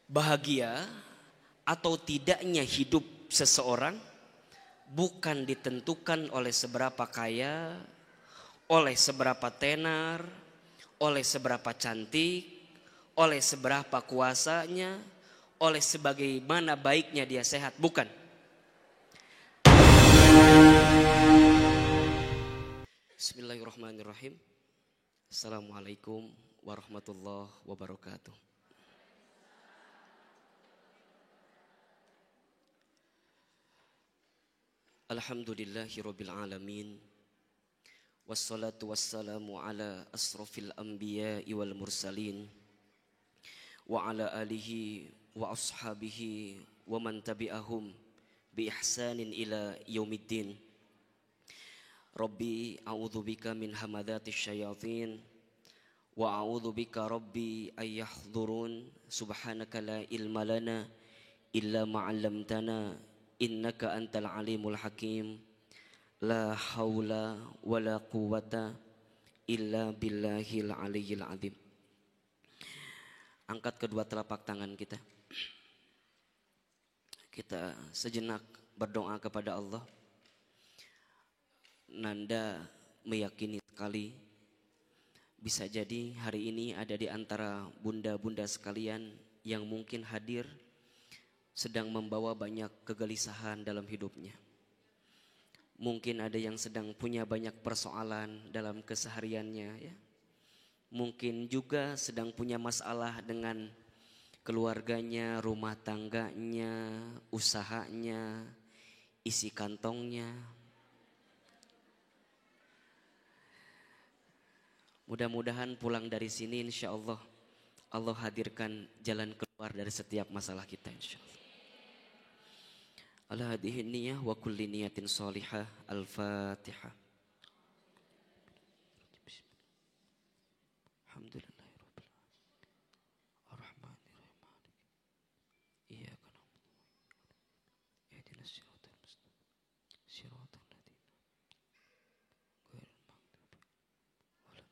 Bahagia atau tidaknya hidup seseorang bukan ditentukan oleh seberapa kaya, oleh seberapa tenar, oleh seberapa cantik, oleh seberapa kuasanya, oleh sebagaimana baiknya dia sehat, bukan. Bismillahirrahmanirrahim. Assalamualaikum warahmatullahi wabarakatuh. Alhamdulillahirabbil alamin. Wassalatu wassalamu ala asrofil anbiya'i wal mursalin wa ala alihi wa ashabihi wa man tabi'ahum bi ihsanin ila yaumiddin. Rabbi a'udzubika min hamadhatis syayatin wa a'udzubika rabbi ayyahdurun. Subhanaka la ilma lana illa ma 'allamtana innaka antal alimul hakim. La haula wala quwata illa billahil aliyyil azim. Angkat kedua telapak tangan kita. Kita sejenak berdoa kepada Allah. Nanda meyakini sekali bisa jadi hari ini ada di antara bunda-bunda sekalian yang mungkin hadir sedang membawa banyak kegelisahan dalam hidupnya. Mungkin ada yang sedang punya banyak persoalan dalam kesehariannya ya. Mungkin juga sedang punya masalah dengan keluarganya, rumah tangganya, usahanya, isi kantongnya. Mudah-mudahan pulang dari sini insya Allah Allah hadirkan jalan keluar dari setiap masalah kita insya Allah. Ala hadhihi niyah wa kulli niyatin salihah. Al-Fatihah. Alhamdulillahirabbil alamin. Arrahmanirrahim. Iyyaka na'budu wa ihdinas siratal mustaqim. Siratal ladzina ghairil maghdubi 'alaihim.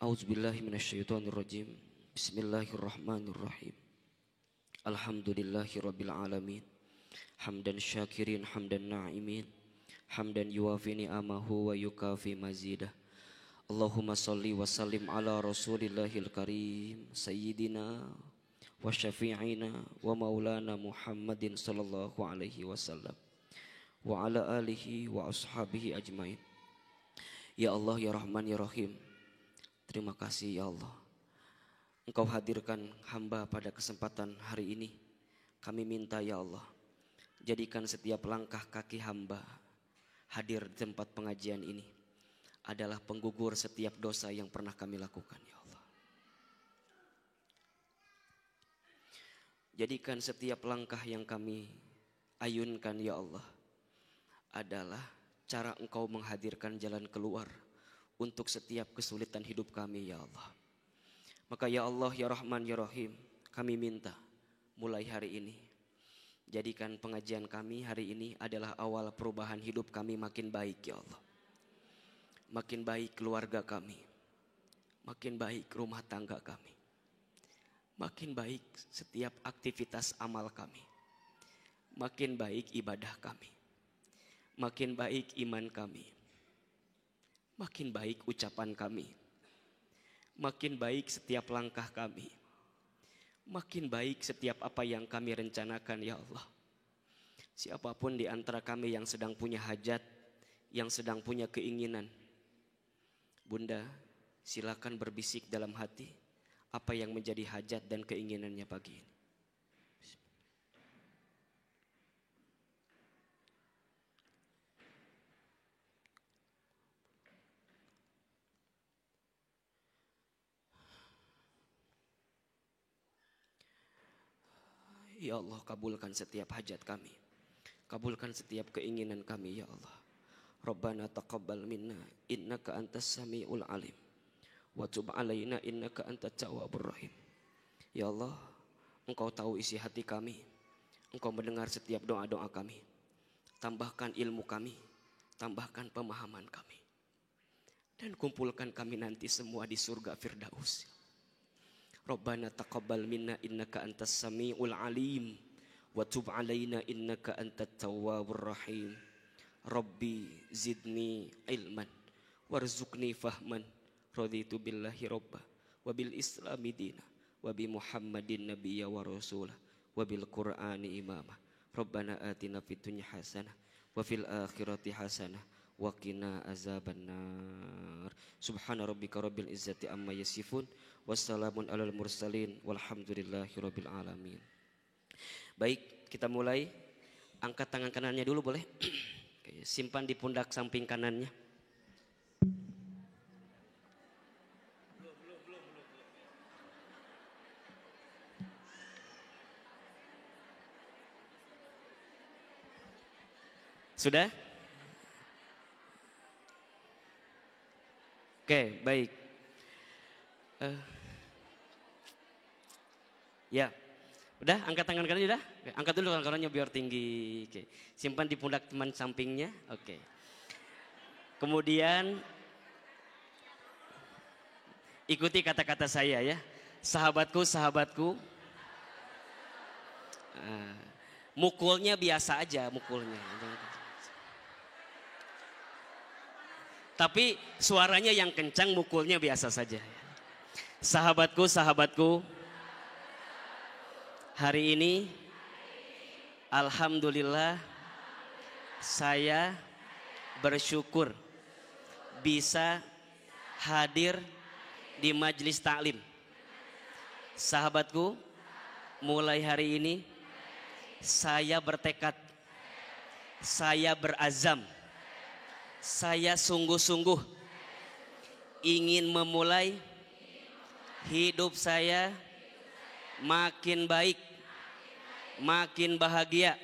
A'udzubillahi minasyaitonir rajim. Bismillahirrahmanirrahim. Alhamdulillahirabbil alamin. Hamdan syakirin hamdan na'imin. Hamdan yuwafi ni'amahu wa yukafi mazidah. Allahumma salli wa sallim ala rasulillahil karim sayyidina wa syafi'ina wa maulana Muhammadin sallallahu alaihi wasallam wa ala alihi wa ashabihi ajmain. Ya Allah ya Rahman ya Rahim, terima kasih ya Allah Engkau hadirkan hamba pada kesempatan hari ini. Kami minta ya Allah, jadikan setiap langkah kaki hamba hadir di tempat pengajian ini adalah penggugur setiap dosa yang pernah kami lakukan ya Allah. Jadikan setiap langkah yang kami ayunkan ya Allah adalah cara Engkau menghadirkan jalan keluar untuk setiap kesulitan hidup kami ya Allah. Maka ya Allah ya Rahman ya Rahim, kami minta mulai hari ini jadikan pengajian kami hari ini adalah awal perubahan hidup kami makin baik ya Allah. Makin baik keluarga kami, makin baik rumah tangga kami, makin baik setiap aktivitas amal kami, makin baik ibadah kami, makin baik iman kami, makin baik ucapan kami, makin baik setiap langkah kami, makin baik setiap apa yang kami rencanakan ya Allah. Siapapun di antara kami yang sedang punya hajat, yang sedang punya keinginan, Bunda silakan berbisik dalam hati apa yang menjadi hajat dan keinginannya pagi ini. Ya Allah, kabulkan setiap hajat kami, kabulkan setiap keinginan kami ya Allah. Rabbana taqabbal minna innaka antas samiul alim wa tub alaina innaka antat tawwabur rahim. Ya Allah, Engkau tahu isi hati kami, Engkau mendengar setiap doa-doa kami. Tambahkan ilmu kami, tambahkan pemahaman kami, dan kumpulkan kami nanti semua di surga Firdaus. Rabbana taqabbal minna innaka antas samiul alim wa tub alaina innaka antat tawwabur rahim. Rabbi zidni ilman warzuqni fahman raditu billahi rabba wa bil islami dina wa bi muhammadin nabiyya wa rasulah wa bil qur'ani imama. Rabbana atina fid dunya hasanah wa fil akhirati hasanah wa qina azabannar. Subhana rabbika rabbil izzati amma yasifun wassalamun alal mursalin walhamdulillahi rabbil alamin. Baik, kita mulai. Angkat tangan kanannya dulu boleh? Simpan di pundak samping kanannya. Sudah? Oke, baik. Ya, udah angkat tangan kanannya udah? Angkat dulu tangan kanannya biar tinggi. Oke. Simpan di pundak teman sampingnya. Oke. Kemudian ikuti kata-kata saya ya. Sahabatku, sahabatku. Mukulnya biasa aja, mukulnya. Tapi suaranya yang kencang, mukulnya biasa saja. Sahabatku, sahabatku. Hari ini alhamdulillah saya bersyukur bisa hadir di majelis taklim. Sahabatku, mulai hari ini saya bertekad, saya berazam, saya sungguh-sungguh ingin memulai hidup saya makin baik, makin bahagia,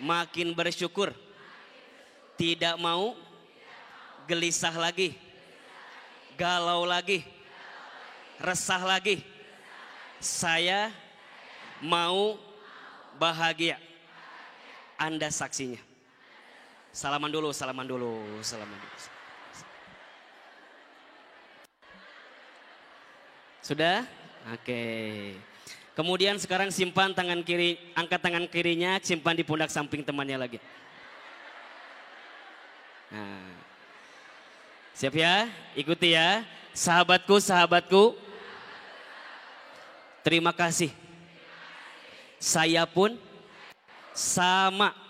makin bersyukur. Tidak mau gelisah lagi, galau lagi, resah lagi. Saya mau bahagia. Anda saksinya. Salaman dulu, salaman dulu, salaman dulu. Sudah? Oke. Kemudian sekarang simpan tangan kiri, angkat tangan kirinya, simpan di pundak samping temannya lagi. Nah. Siap ya? Ikuti ya. Sahabatku, sahabatku. Terima kasih. Saya pun sama.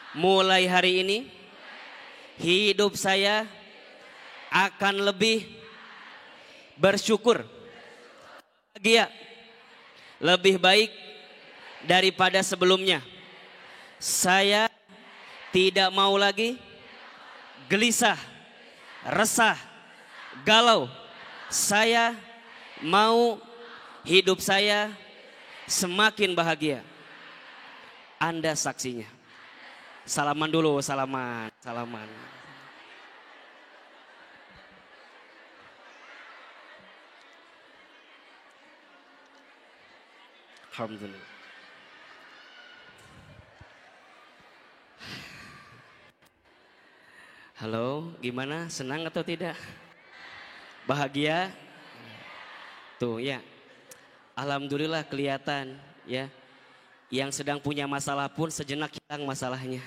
Mulai hari ini hidup saya akan lebih bersyukur, bahagia, lebih baik daripada sebelumnya. Saya tidak mau lagi gelisah, resah, galau. Saya mau hidup saya semakin bahagia. Anda saksinya. Salaman dulu, salaman, salaman. Alhamdulillah. Halo, gimana? Senang atau tidak? Bahagia? Tuh ya. Alhamdulillah kelihatan ya. Yang sedang punya masalah pun sejenak hilang masalahnya.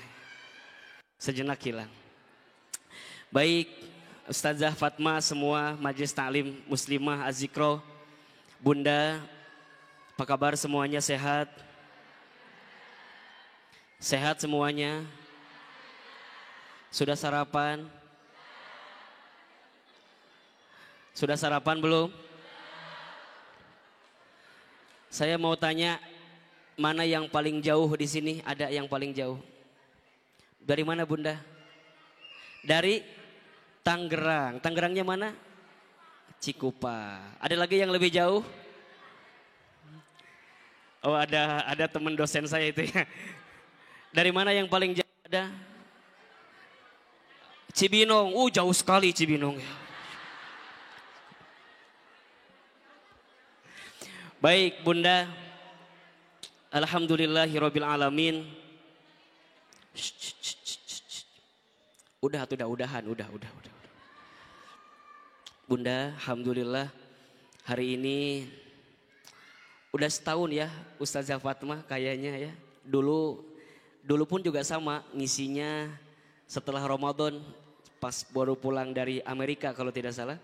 Sejenak hilang. Baik, Ustazah Fatma, semua majelis taklim muslimah Azikro, Bunda, apa kabar semuanya, sehat? Sehat semuanya? Sudah sarapan? Sudah sarapan belum? Saya mau tanya, mana yang paling jauh di sini? Ada yang paling jauh? Dari mana Bunda? Dari Tangerang. Tangerangnya mana? Cikupa. Ada lagi yang lebih jauh? Oh, ada teman dosen saya itu ya. Dari mana yang paling jauh ada? Cibinong. Jauh sekali Cibinong. Baik Bunda. Alhamdulillahirabbil alamin. Udah. Bunda, alhamdulillah hari ini Udah setahun ya Ustazah Fatmah kayaknya ya. Dulu pun juga sama ngisinya setelah Ramadan pas baru pulang dari Amerika kalau tidak salah.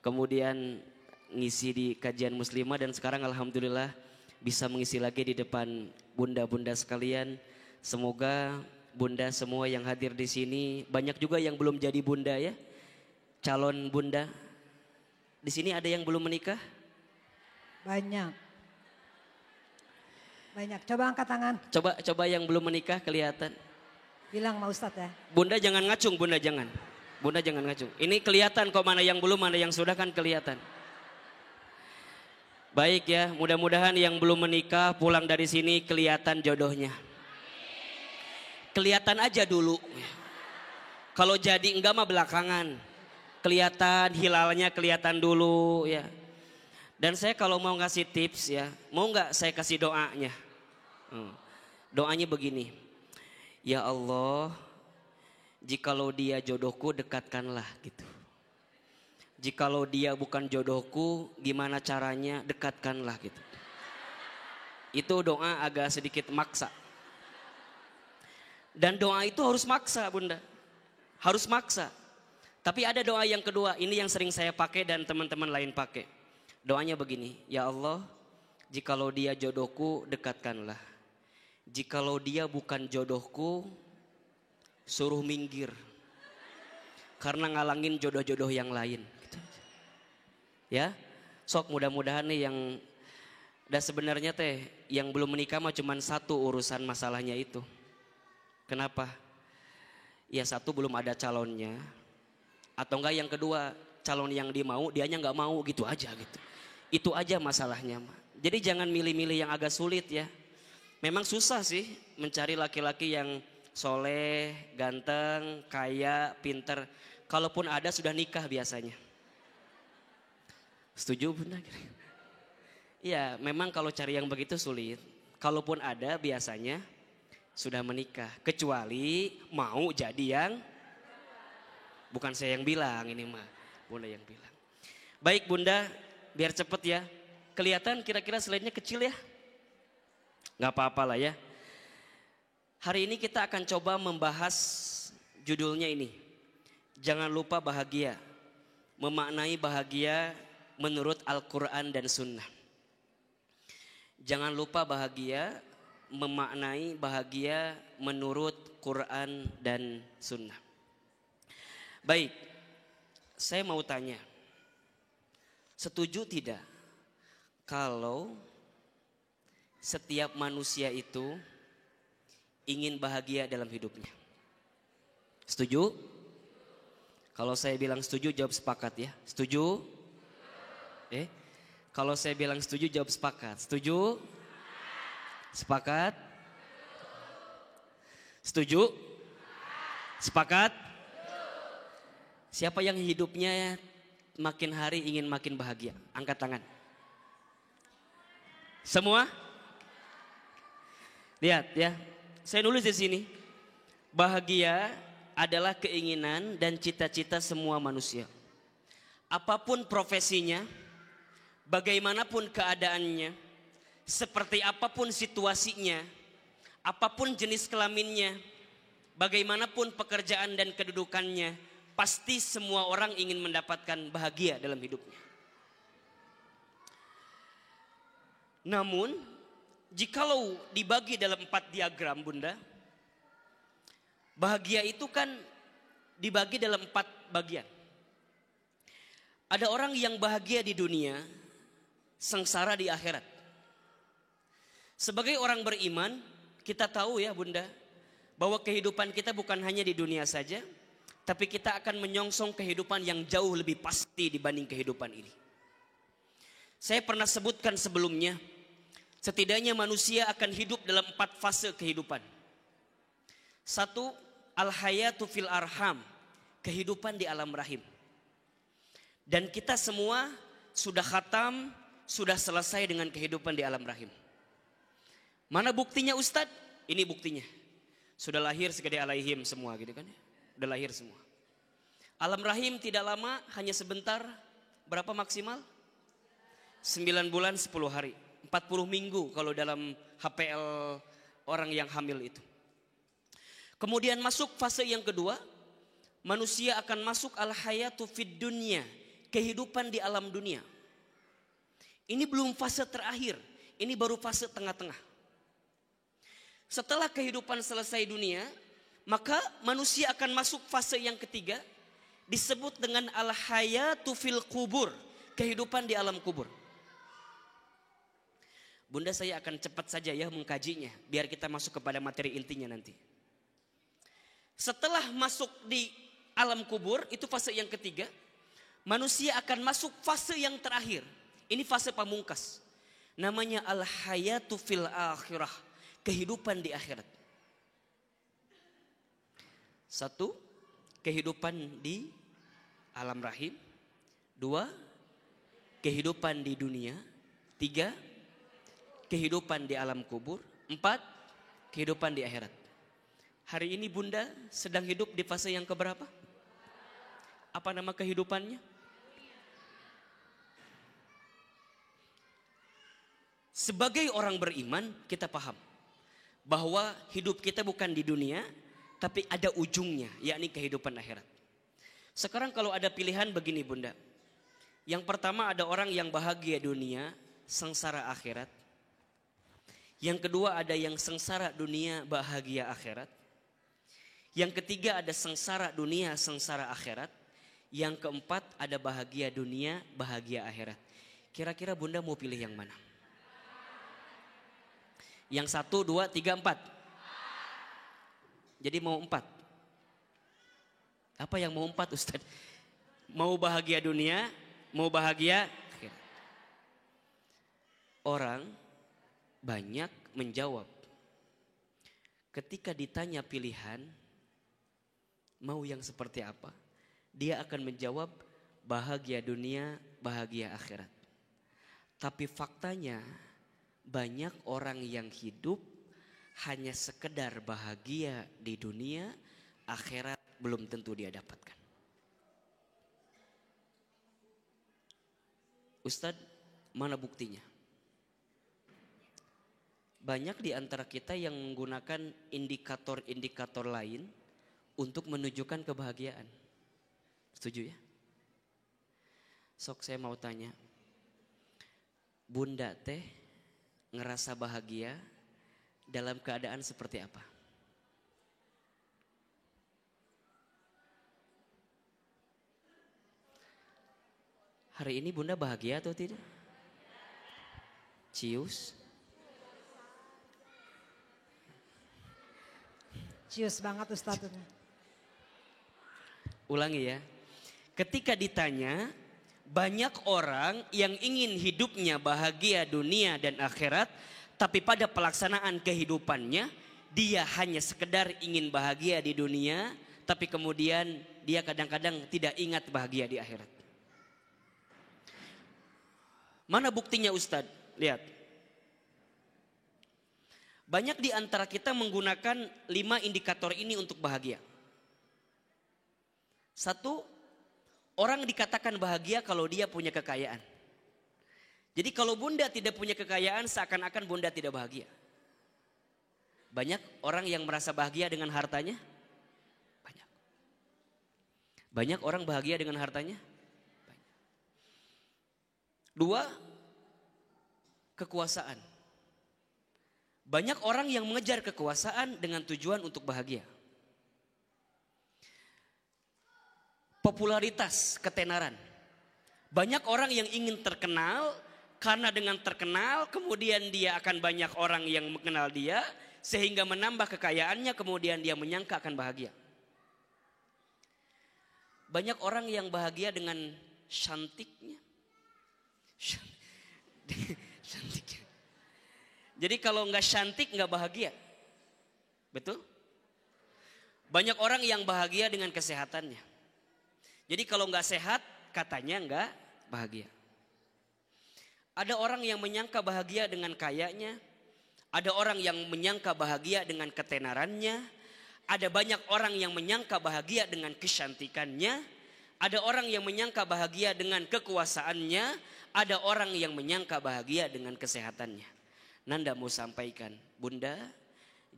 Kemudian ngisi di kajian muslimah dan sekarang alhamdulillah bisa mengisi lagi di depan bunda-bunda sekalian. Semoga bunda semua yang hadir di sini, banyak juga yang belum jadi bunda ya. Calon bunda. Di sini ada yang belum menikah? Banyak. Banyak. Coba angkat tangan. Coba yang belum menikah kelihatan. Bilang sama Ustadz ya. Bunda jangan ngacung, bunda jangan. Bunda jangan ngacung. Ini kelihatan kok mana yang belum, mana yang sudah kan kelihatan. Baik ya, mudah-mudahan yang belum menikah pulang dari sini kelihatan jodohnya. Kelihatan aja dulu. Kalau jadi enggak mah belakangan. Kelihatan hilalnya kelihatan dulu ya. Dan saya kalau mau ngasih tips ya, mau nggak saya kasih doanya? Doanya begini. Ya Allah, jikalau dia jodohku dekatkanlah gitu. Jikalau dia bukan jodohku, gimana caranya dekatkanlah gitu. Itu doa agak sedikit maksa. Dan doa itu harus maksa bunda. Harus maksa. Tapi ada doa yang kedua, ini yang sering saya pakai dan teman-teman lain pakai. Doanya begini, ya Allah, jikalau dia jodohku dekatkanlah. Jikalau dia bukan jodohku, suruh minggir. Karena ngalangin jodoh-jodoh yang lain. Gitu. Ya, sok mudah-mudahan nih yang dan sebenarnya teh yang belum menikah mah cuma satu urusan masalahnya itu. Kenapa? Ya satu belum ada calonnya. Atau enggak yang kedua calon yang dimau dianya nggak mau gitu aja gitu. Itu aja masalahnya. Jadi jangan milih-milih yang agak sulit ya. Memang susah sih mencari laki-laki yang soleh, ganteng, kaya, pinter. Kalaupun ada sudah nikah biasanya. Setuju bunda? Iya memang kalau cari yang begitu sulit. Kalaupun ada biasanya sudah menikah. Kecuali mau jadi yang bukan saya yang bilang ini mah. Bunda yang bilang. Baik bunda. Biar cepet ya. Kelihatan kira-kira slide-nya kecil ya. Gak apa-apa lah ya. Hari ini kita akan coba membahas judulnya ini. Jangan lupa bahagia. Memaknai bahagia menurut Al-Quran dan Sunnah. Jangan lupa bahagia. Memaknai bahagia menurut Quran dan Sunnah. Baik. Saya mau tanya. Setuju tidak kalau setiap manusia itu ingin bahagia dalam hidupnya? Setuju? Kalau saya bilang setuju jawab sepakat ya. Setuju? Kalau saya bilang setuju jawab sepakat. Setuju? Sepakat? Setuju? Sepakat? Siapa yang hidupnya makin hari ingin makin bahagia? Angkat tangan. Semua? Lihat ya. Saya nulis di sini. Bahagia adalah keinginan dan cita-cita semua manusia. Apapun profesinya, bagaimanapun keadaannya, seperti apapun situasinya, apapun jenis kelaminnya, bagaimanapun pekerjaan dan kedudukannya, pasti semua orang ingin mendapatkan bahagia dalam hidupnya. Namun, jikalau dibagi dalam 4 diagram bunda, bahagia itu kan dibagi dalam 4 bagian. Ada orang yang bahagia di dunia, sengsara di akhirat. Sebagai orang beriman, kita tahu ya bunda, bahwa kehidupan kita bukan hanya di dunia saja, tapi kita akan menyongsong kehidupan yang jauh lebih pasti dibanding kehidupan ini. Saya pernah sebutkan sebelumnya, setidaknya manusia akan hidup dalam 4 fase kehidupan. 1, al-hayatu fil arham, kehidupan di alam rahim. Dan kita semua sudah khatam, sudah selesai dengan kehidupan di alam rahim. Mana buktinya Ustadz? Ini buktinya. Sudah lahir segede alaihim semua gitu kan ya. Udah lahir semua. Alam rahim tidak lama, hanya sebentar. Berapa maksimal? 9 bulan 10 hari. 40 minggu kalau dalam HPL orang yang hamil itu. Kemudian masuk fase yang kedua, manusia akan masuk al-hayatu fid dunya, kehidupan di alam dunia. Ini belum fase terakhir, ini baru fase tengah-tengah. Setelah kehidupan selesai dunia, maka manusia akan masuk fase yang ketiga, disebut dengan al-hayatu fil kubur, kehidupan di alam kubur. Bunda, saya akan cepat saja ya mengkajinya, biar kita masuk kepada materi intinya nanti. Setelah masuk di alam kubur, itu fase yang ketiga, manusia akan masuk fase yang terakhir. Ini fase pamungkas. Namanya al-hayatu fil akhirah, kehidupan di akhirat. Satu, kehidupan di alam rahim. Dua, kehidupan di dunia. Tiga, kehidupan di alam kubur. Empat, kehidupan di akhirat. Hari ini Bunda sedang hidup di fase yang keberapa? Apa nama kehidupannya? Sebagai orang beriman, kita paham bahwa hidup kita bukan di dunia, tapi ada ujungnya, yakni kehidupan akhirat. Sekarang kalau ada pilihan begini Bunda. Yang pertama, ada orang yang bahagia dunia, sengsara akhirat. Yang kedua, ada yang sengsara dunia, bahagia akhirat. Yang ketiga, ada sengsara dunia, sengsara akhirat. Yang keempat, ada bahagia dunia, bahagia akhirat. Kira-kira Bunda mau pilih yang mana? Yang 1, 2, 3, 4. Jadi mau 4. Apa yang mau 4 Ustaz? Mau bahagia dunia, mau bahagia akhirat. Orang banyak menjawab. Ketika ditanya pilihan, mau yang seperti apa? Dia akan menjawab bahagia dunia, bahagia akhirat. Tapi faktanya, banyak orang yang hidup hanya sekedar bahagia di dunia, akhirat belum tentu dia dapatkan. Ustadz, mana buktinya? Banyak di antara kita yang menggunakan indikator-indikator lain untuk menunjukkan kebahagiaan. Setuju ya? Sok saya mau tanya, Bunda teh ngerasa bahagia dalam keadaan seperti apa? Hari ini Bunda bahagia atau tidak? Cius? Cius banget Ustadz. Ulangi ya. Ketika ditanya, banyak orang yang ingin hidupnya bahagia dunia dan akhirat, tapi pada pelaksanaan kehidupannya dia hanya sekedar ingin bahagia di dunia, tapi kemudian dia kadang-kadang tidak ingat bahagia di akhirat. Mana buktinya Ustadz? Lihat. Banyak di antara kita menggunakan 5 indikator ini untuk bahagia. 1, orang dikatakan bahagia kalau dia punya kekayaan. Jadi kalau Bunda tidak punya kekayaan, seakan-akan Bunda tidak bahagia. Banyak orang yang merasa bahagia dengan hartanya? Banyak. Banyak orang bahagia dengan hartanya? Banyak. 2, kekuasaan. Banyak orang yang mengejar kekuasaan dengan tujuan untuk bahagia. Popularitas, ketenaran. Banyak orang yang ingin terkenal, karena dengan terkenal kemudian dia akan banyak orang yang mengenal dia, sehingga menambah kekayaannya, kemudian dia menyangka akan bahagia. Banyak orang yang bahagia dengan cantiknya. Cantiknya. Jadi kalau nggak cantik nggak bahagia. Betul? Banyak orang yang bahagia dengan kesehatannya. Jadi kalau nggak sehat katanya nggak bahagia. Ada orang yang menyangka bahagia dengan kayanya. Ada orang yang menyangka bahagia dengan ketenarannya. Ada banyak orang yang menyangka bahagia dengan kecantikannya. Ada orang yang menyangka bahagia dengan kekuasaannya, ada orang yang menyangka bahagia dengan kesehatannya. Nanda mau sampaikan, Bunda,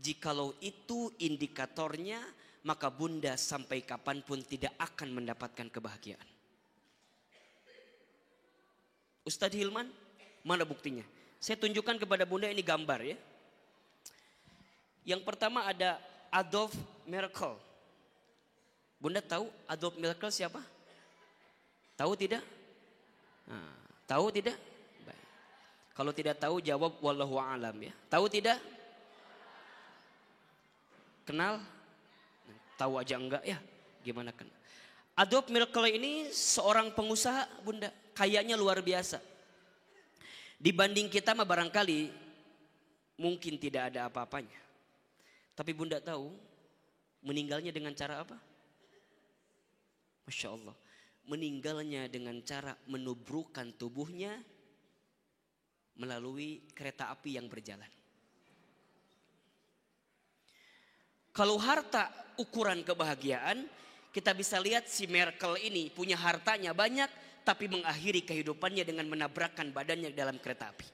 jikalau itu indikatornya, maka Bunda sampai kapanpun tidak akan mendapatkan kebahagiaan. Ustadz Hilman, mana buktinya? Saya tunjukkan kepada Bunda ini gambar ya. Yang pertama ada Adolf Merkel. Bunda tahu Adolf Merkel siapa? Tahu tidak? Nah, tahu tidak? Baik. Kalau tidak tahu jawab wallahu a'lam ya. Tahu tidak? Kenal? Tahu aja enggak ya? Gimana kenal? Adolf Merkel ini seorang pengusaha, Bunda. Kayaknya luar biasa. Dibanding kita mah barangkali mungkin tidak ada apa-apanya. Tapi Bunda tahu meninggalnya dengan cara apa? Masya Allah. Meninggalnya dengan cara menubrukan tubuhnya melalui kereta api yang berjalan. Kalau harta ukuran kebahagiaan, kita bisa lihat si Merkel ini punya hartanya banyak, tapi mengakhiri kehidupannya dengan menabrakkan badannya dalam kereta api.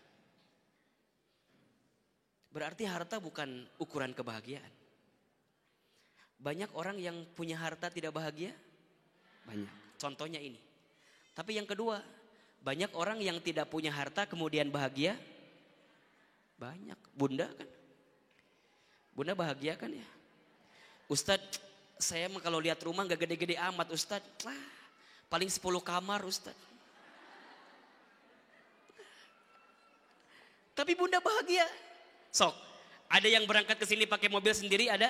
Berarti harta bukan ukuran kebahagiaan. Banyak orang yang punya harta tidak bahagia? Banyak. Contohnya ini. Tapi yang kedua, banyak orang yang tidak punya harta kemudian bahagia? Banyak. Bunda kan? Bunda bahagia kan ya? Ustadz, saya kalau lihat rumah gak gede-gede amat Ustadz. Paling 10 kamar Ustadz. Tapi Bunda bahagia. Sok, ada yang berangkat ke sini pakai mobil sendiri ada?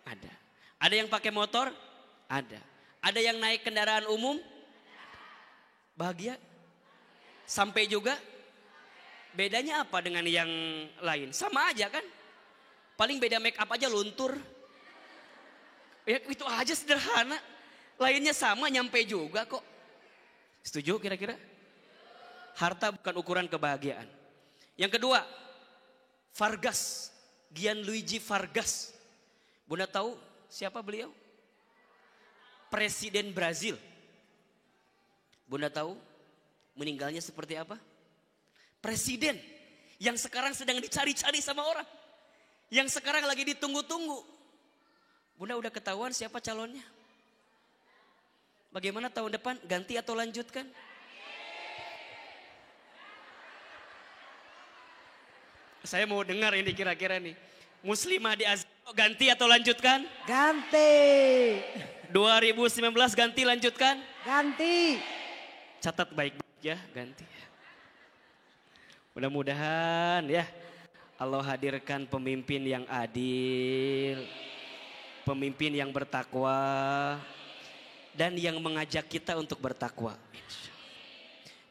Ada. Ada yang pakai motor? Ada. Ada yang naik kendaraan umum? Bahagia? Sampai juga? Bedanya apa dengan yang lain? Sama aja kan? Paling beda make up aja luntur. Ya itu aja sederhana. Lainnya sama nyampe juga kok. Setuju kira-kira? Harta bukan ukuran kebahagiaan. Yang kedua, Vargas. Gianluigi Vargas. Bunda tahu siapa beliau? Presiden Brazil. Bunda tahu meninggalnya seperti apa? Presiden yang sekarang sedang dicari-cari sama orang. Yang sekarang lagi ditunggu-tunggu. Bunda udah ketahuan siapa calonnya? Bagaimana tahun depan? Ganti atau lanjutkan? Saya mau dengar ini kira-kira nih. Muslimah di Asia ganti atau lanjutkan? Ganti. 2019 ganti lanjutkan? Ganti. Catat baik-baik ya, ganti. Mudah-mudahan ya Allah hadirkan pemimpin yang adil, pemimpin yang bertakwa, dan yang mengajak kita untuk bertakwa.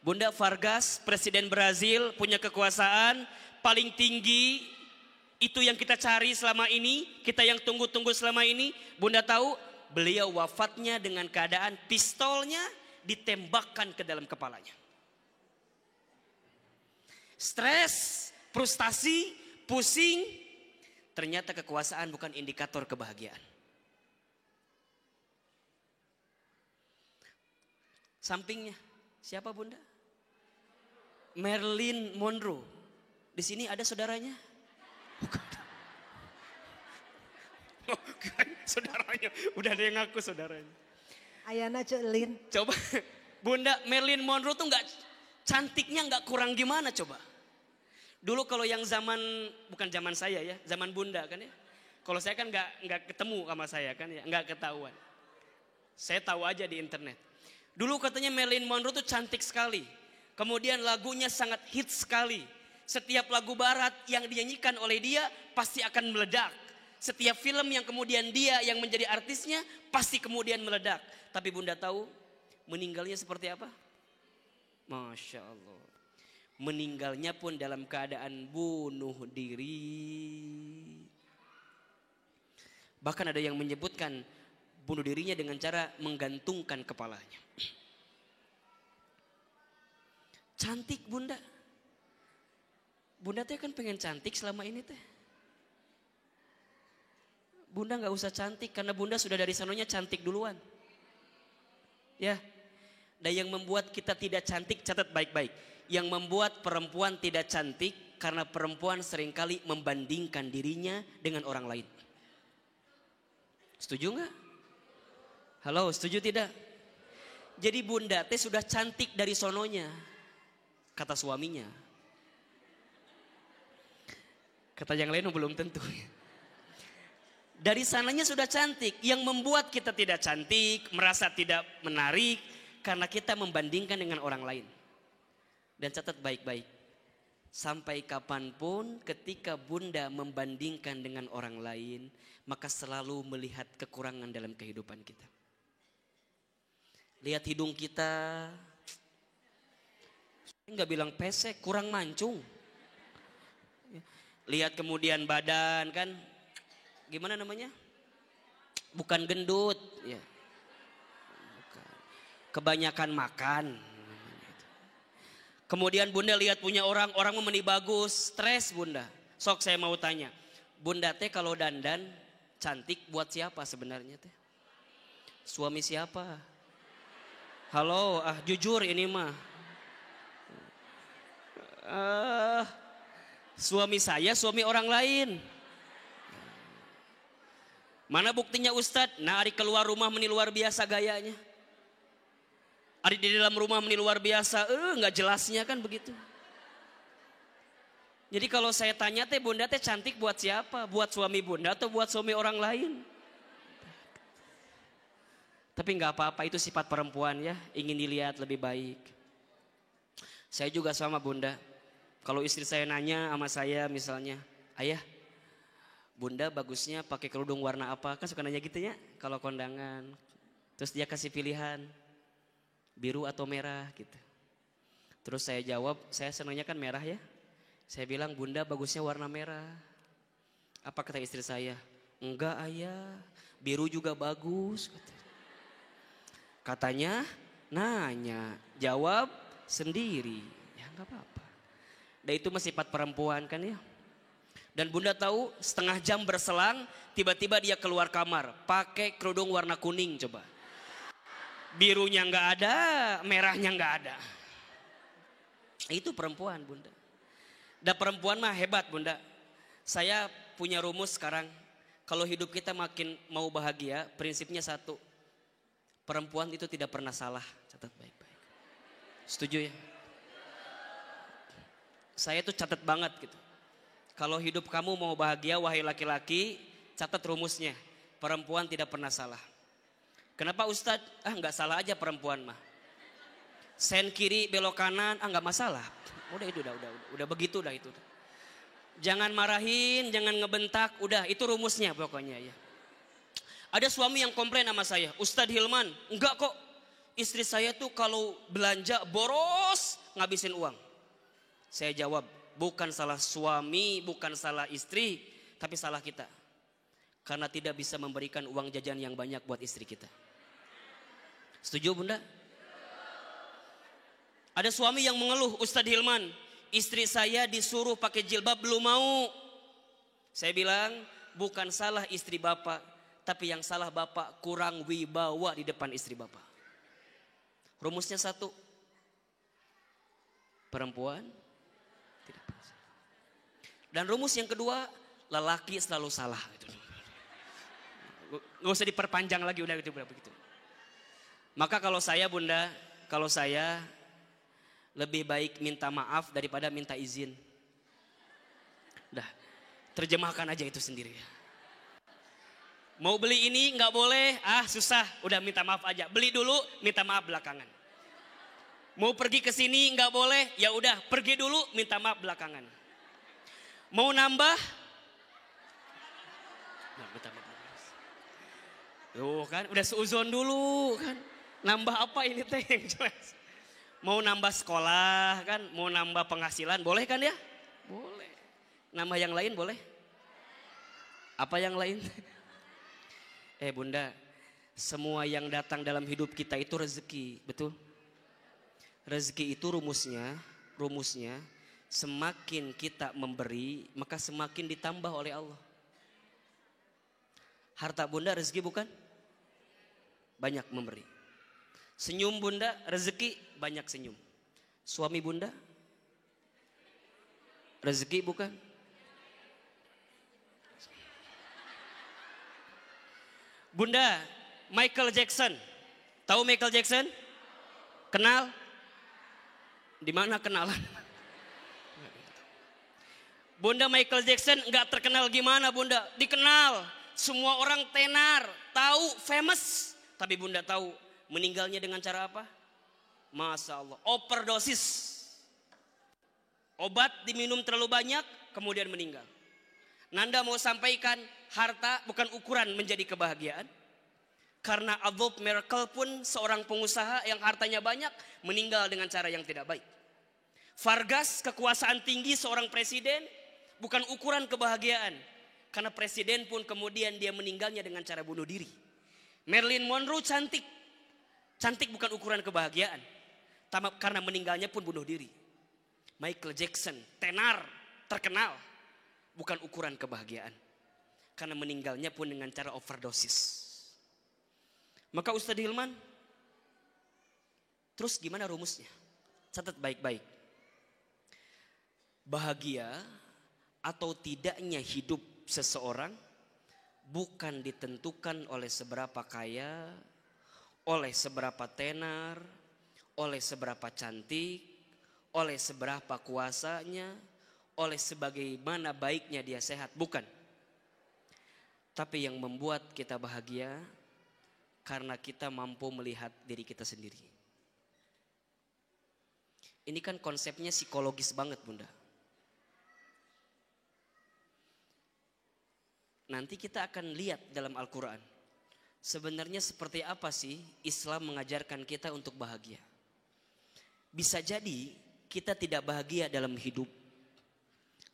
Bunda Vargas, Presiden Brazil, punya kekuasaan paling tinggi. Itu yang kita cari selama ini, kita yang tunggu-tunggu selama ini. Bunda tahu beliau wafatnya dengan keadaan pistolnya ditembakkan ke dalam kepalanya. Stres, frustasi, pusing. Ternyata kekuasaan bukan indikator kebahagiaan. Sampingnya siapa Bunda? Marilyn Monroe. Di sini ada saudaranya? Bukan. Oh, saudaranya, udah ada yang ngaku saudaranya. Ayana Cuk Lin. Coba Bunda Marilyn Monroe tuh cantiknya nggak kurang gimana coba. Dulu kalau yang zaman, bukan zaman saya ya, zaman Bunda kan ya. Kalau saya kan nggak ketemu sama saya kan ya, nggak ketahuan. Saya tahu aja di internet. Dulu katanya Marilyn Monroe tuh cantik sekali. Kemudian lagunya sangat hits sekali. Setiap lagu barat yang dinyanyikan oleh dia pasti akan meledak. Setiap film yang kemudian dia yang menjadi artisnya pasti kemudian meledak. Tapi Bunda tahu meninggalnya seperti apa? Masya Allah. Meninggalnya pun dalam keadaan bunuh diri. Bahkan ada yang menyebutkan bunuh dirinya dengan cara menggantungkan kepalanya. Cantik Bunda. Bunda teh kan pengen cantik selama ini teh. Bunda gak usah cantik karena Bunda sudah dari sanonya cantik duluan. Ya. Dan yang membuat kita tidak cantik, catat baik-baik. Yang membuat perempuan tidak cantik karena perempuan seringkali membandingkan dirinya dengan orang lain. Setuju nggak? Halo, setuju tidak? Jadi bunda teh sudah cantik dari sononya, kata suaminya. Kata yang lain belum tentu. Dari sananya sudah cantik. Yang membuat kita tidak cantik, merasa tidak menarik, karena kita membandingkan dengan orang lain. Dan catat baik-baik. Sampai kapanpun ketika bunda membandingkan dengan orang lain, maka selalu melihat kekurangan dalam kehidupan kita. Lihat hidung kita, nggak bilang pesek, kurang mancung. Lihat kemudian badan kan, gimana namanya? Bukan gendut, ya. Kebanyakan makan. Kemudian bunda lihat punya orang memeni bagus, stres bunda. Sok saya mau tanya, bunda teh kalau dandan cantik buat siapa sebenarnya teh? Suami siapa? Halo, jujur ini mah. Suami saya, suami orang lain. Mana buktinya Ustadz? Nah, ari keluar rumah meni luar biasa gayanya. Ari di dalam rumah meni luar biasa, nggak jelasnya kan begitu. Jadi kalau saya tanya teh bunda teh cantik buat siapa? Buat suami bunda atau buat suami orang lain? Tapi nggak apa-apa, itu sifat perempuan ya, ingin dilihat lebih baik. Saya juga sama bunda. Kalau istri saya nanya sama saya misalnya, ayah, bunda bagusnya pakai kerudung warna apa? Kan suka nanya gitu ya, kalau kondangan. Terus dia kasih pilihan, biru atau merah gitu. Terus saya jawab, saya senangnya kan merah ya. Saya bilang bunda bagusnya warna merah. Apa kata istri saya? Enggak ayah, biru juga bagus. Katanya nanya, jawab sendiri. Ya enggak apa-apa. Dan itu masih sifat perempuan kan ya. Dan bunda tahu setengah jam berselang tiba-tiba dia keluar kamar. Pakai kerudung warna kuning coba. Birunya enggak ada, merahnya enggak ada. Itu perempuan bunda. Dan perempuan mah hebat bunda. Saya punya rumus sekarang. Kalau hidup kita makin mau bahagia, prinsipnya satu. Perempuan itu tidak pernah salah, catat baik-baik. Setuju ya? Saya tuh catat banget gitu. Kalau hidup kamu mau bahagia, wahai laki-laki, catat rumusnya. Perempuan tidak pernah salah. Kenapa Ustadz? Nggak salah aja perempuan mah. Sen kiri belok kanan, nggak masalah. Udah begitu dah itu. Jangan marahin, jangan ngebentak, udah itu rumusnya pokoknya ya. Ada suami yang komplain sama saya, Ustadz Hilman, enggak kok, istri saya tuh kalau belanja boros ngabisin uang. Saya jawab, bukan salah suami, bukan salah istri, tapi salah kita. Karena tidak bisa memberikan uang jajan yang banyak buat istri kita. Setuju bunda? Ada suami yang mengeluh, Ustadz Hilman, istri saya disuruh pakai jilbab belum mau. Saya bilang, bukan salah istri bapak. Tapi yang salah bapak kurang wibawa di depan istri bapak. Rumusnya satu. Perempuan tidak pernah salah. Dan rumus yang kedua, lelaki selalu salah. Gak usah diperpanjang lagi, udah begitu. Maka kalau saya bunda, kalau saya lebih baik minta maaf daripada minta izin. Udah, terjemahkan aja itu sendiri. Mau beli ini nggak boleh, susah, udah minta maaf aja. Beli dulu, minta maaf belakangan. Mau pergi ke sini nggak boleh, ya udah pergi dulu, minta maaf belakangan. Mau nambah, minta maaf. Tuh kan, udah seuzon dulu kan. Nambah apa ini teh yang jelas? Mau nambah sekolah kan, mau nambah penghasilan, boleh kan ya? Boleh. Nambah yang lain boleh? Apa yang lain? Bunda, semua yang datang dalam hidup kita itu rezeki, betul? Rezeki itu rumusnya semakin kita memberi, maka semakin ditambah oleh Allah. Harta bunda rezeki bukan? Banyak memberi. Senyum bunda, rezeki banyak senyum. Suami bunda, rezeki bukan? Bunda, Michael Jackson. Tahu Michael Jackson? Kenal? Di mana kenalan? Bunda, Michael Jackson nggak terkenal gimana bunda? Dikenal. Semua orang tenar, tahu, famous. Tapi bunda tahu meninggalnya dengan cara apa? Masya Allah, overdosis. Obat diminum terlalu banyak, kemudian meninggal. Nanda mau sampaikan, harta bukan ukuran menjadi kebahagiaan. Karena Adolf Merkel pun seorang pengusaha yang hartanya banyak, meninggal dengan cara yang tidak baik. Vargas, kekuasaan tinggi seorang presiden, bukan ukuran kebahagiaan. Karena presiden pun kemudian dia meninggalnya dengan cara bunuh diri. Marilyn Monroe cantik. Cantik bukan ukuran kebahagiaan. Karena meninggalnya pun bunuh diri. Michael Jackson, tenar, terkenal. Bukan ukuran kebahagiaan. Karena meninggalnya pun dengan cara overdosis. Maka Ustadz Hilman, terus gimana rumusnya? Catat baik-baik. Bahagia atau tidaknya hidup seseorang bukan ditentukan oleh seberapa kaya, oleh seberapa tenar, oleh seberapa cantik, oleh seberapa kuasanya, oleh sebagaimana baiknya dia sehat, bukan. Tapi yang membuat kita bahagia karena kita mampu melihat diri kita sendiri. Ini kan konsepnya psikologis banget bunda. Nanti kita akan lihat dalam Al-Quran. Sebenarnya seperti apa sih Islam mengajarkan kita untuk bahagia. Bisa jadi kita tidak bahagia dalam hidup.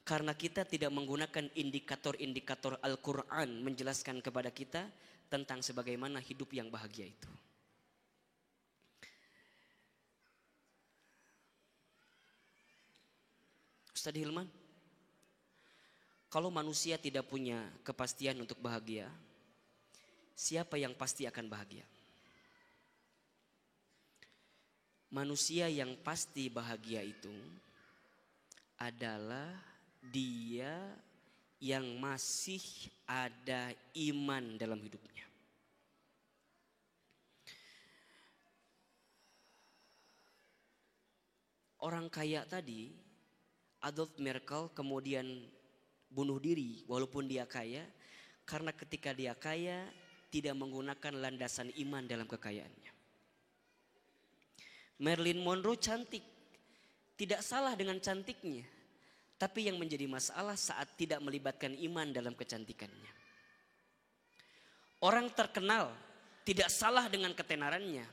Karena kita tidak menggunakan indikator-indikator Al-Quran menjelaskan kepada kita tentang sebagaimana hidup yang bahagia itu. Ustadz Hilman, kalau manusia tidak punya kepastian untuk bahagia, siapa yang pasti akan bahagia? Manusia yang pasti bahagia itu adalah dia yang masih ada iman dalam hidupnya. Orang kaya tadi, Adolf Merkel kemudian bunuh diri walaupun dia kaya, karena ketika dia kaya tidak menggunakan landasan iman dalam kekayaannya. Marilyn Monroe cantik, tidak salah dengan cantiknya, tapi yang menjadi masalah saat tidak melibatkan iman dalam kecantikannya. Orang terkenal tidak salah dengan ketenarannya,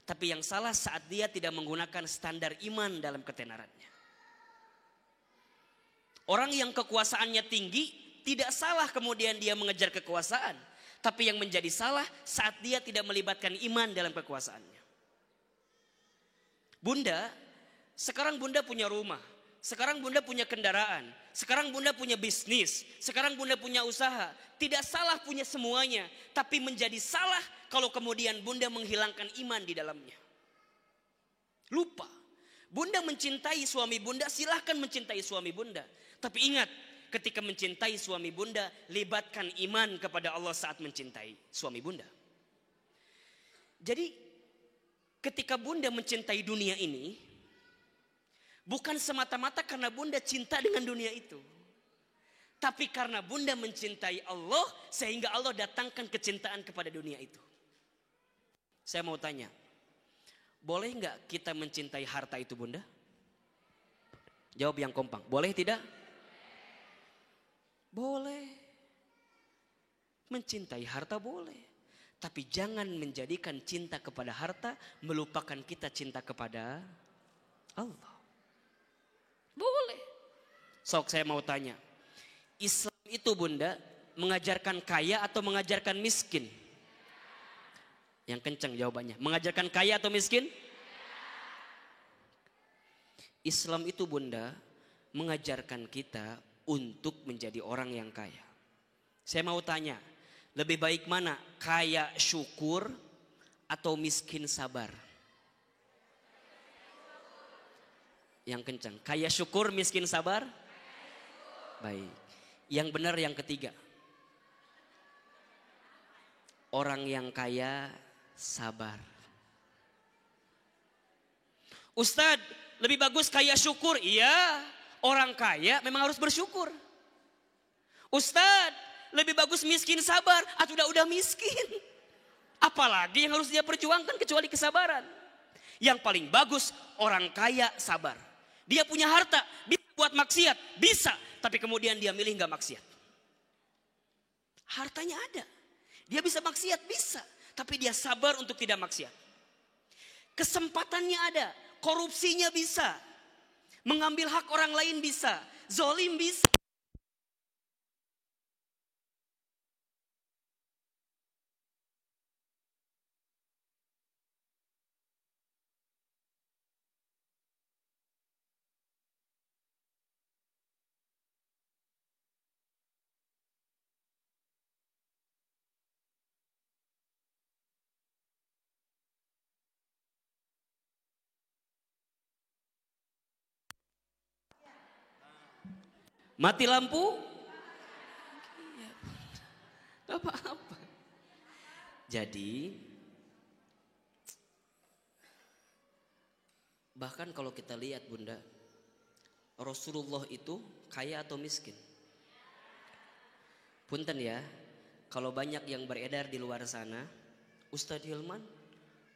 tapi yang salah saat dia tidak menggunakan standar iman dalam ketenarannya. Orang yang kekuasaannya tinggi tidak salah kemudian dia mengejar kekuasaan. Tapi yang menjadi salah saat dia tidak melibatkan iman dalam kekuasaannya. Bunda, sekarang bunda punya rumah. Sekarang bunda punya kendaraan. Sekarang bunda punya bisnis. Sekarang bunda punya usaha. Tidak salah punya semuanya. Tapi menjadi salah kalau kemudian bunda menghilangkan iman di dalamnya. Lupa. Bunda mencintai suami bunda, silahkan mencintai suami bunda. Tapi ingat, ketika mencintai suami bunda, libatkan iman kepada Allah saat mencintai suami bunda. Jadi, ketika bunda mencintai dunia ini, bukan semata-mata karena bunda cinta dengan dunia itu. Tapi karena bunda mencintai Allah, sehingga Allah datangkan kecintaan kepada dunia itu. Saya mau tanya, boleh nggak kita mencintai harta itu bunda? Jawab yang kompak, boleh tidak? Boleh. Mencintai harta boleh. Tapi jangan menjadikan cinta kepada harta melupakan kita cinta kepada Allah. Boleh. Sok saya mau tanya. Islam itu bunda mengajarkan kaya atau mengajarkan miskin? Yang kencang jawabannya. Mengajarkan kaya atau miskin? Islam itu bunda mengajarkan kita untuk menjadi orang yang kaya. Saya mau tanya, lebih baik mana? Kaya syukur atau miskin sabar? Yang kencang. Kaya syukur, miskin sabar. Baik. Yang benar yang ketiga. Orang yang kaya sabar. Ustadz, lebih bagus kaya syukur. Iya, orang kaya memang harus bersyukur. Ustadz, lebih bagus miskin sabar. Atau udah miskin. Apalagi yang harus dia perjuangkan kecuali kesabaran. Yang paling bagus orang kaya sabar. Dia punya harta, bisa buat maksiat, bisa. Tapi kemudian dia milih gak maksiat. Hartanya ada. Dia bisa maksiat, bisa. Tapi dia sabar untuk tidak maksiat. Kesempatannya ada. Korupsinya bisa. Mengambil hak orang lain bisa. Zolim bisa. Mati lampu? Gak apa-apa. Jadi, bahkan kalau kita lihat Bunda, Rasulullah itu kaya atau miskin? Punten ya, kalau banyak yang beredar di luar sana, Ustadz Hilman,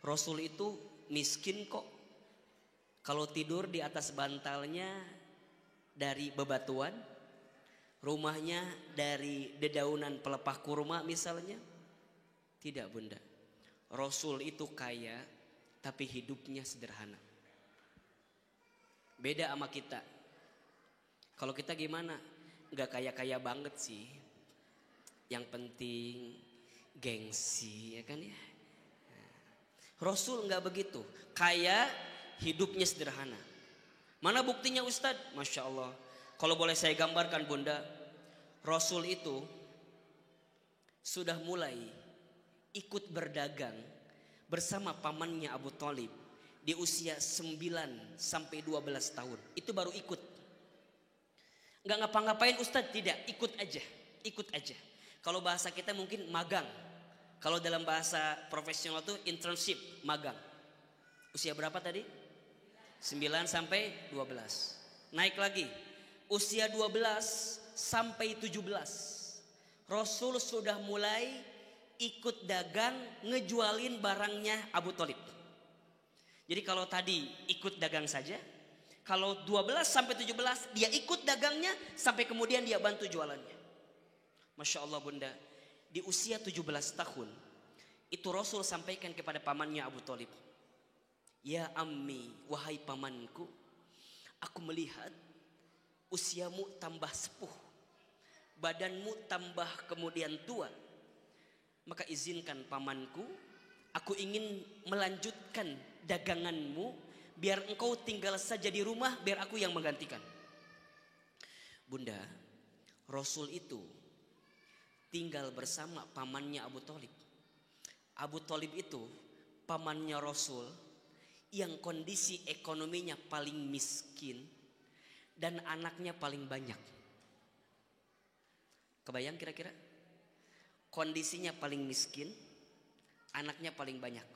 Rasul itu miskin kok. Kalau tidur di atas bantalnya dari bebatuan, rumahnya dari dedaunan pelepah kurma misalnya. Tidak Bunda, Rasul itu kaya tapi hidupnya sederhana. Beda sama kita. Kalau kita gimana? Gak kaya-kaya banget sih. Yang penting gengsi ya kan ya. Rasul gak begitu. Kaya hidupnya sederhana. Mana buktinya Ustadz? Masya Allah. Kalau boleh saya gambarkan Bunda, Rasul itu sudah mulai ikut berdagang bersama pamannya Abu Thalib di usia 9 sampai 12 tahun. Itu baru ikut. Nggak ngapa-ngapain Ustadz, tidak, ikut aja. Ikut aja. Kalau bahasa kita mungkin magang. Kalau dalam bahasa profesional itu internship, magang. Usia berapa tadi? 9 sampai 12. Naik lagi. Usia 12 sampai 17. Rasul sudah mulai ikut dagang ngejualin barangnya Abu Thalib. Jadi kalau tadi ikut dagang saja, kalau 12 sampai 17 dia ikut dagangnya sampai kemudian dia bantu jualannya. Masya Allah Bunda, di usia 17 tahun itu Rasul sampaikan kepada pamannya Abu Thalib, ya ammi, wahai pamanku, aku melihat usiamu tambah sepuh, badanmu tambah kemudian tua. Maka izinkan pamanku, aku ingin melanjutkan daganganmu, biar engkau tinggal saja di rumah, biar aku yang menggantikan. Bunda, Rasul itu tinggal bersama pamannya Abu Thalib. Abu Thalib itu pamannya Rasul yang kondisi ekonominya paling miskin dan anaknya paling banyak. Kebayang kira-kira? Kondisinya paling miskin, anaknya paling banyak.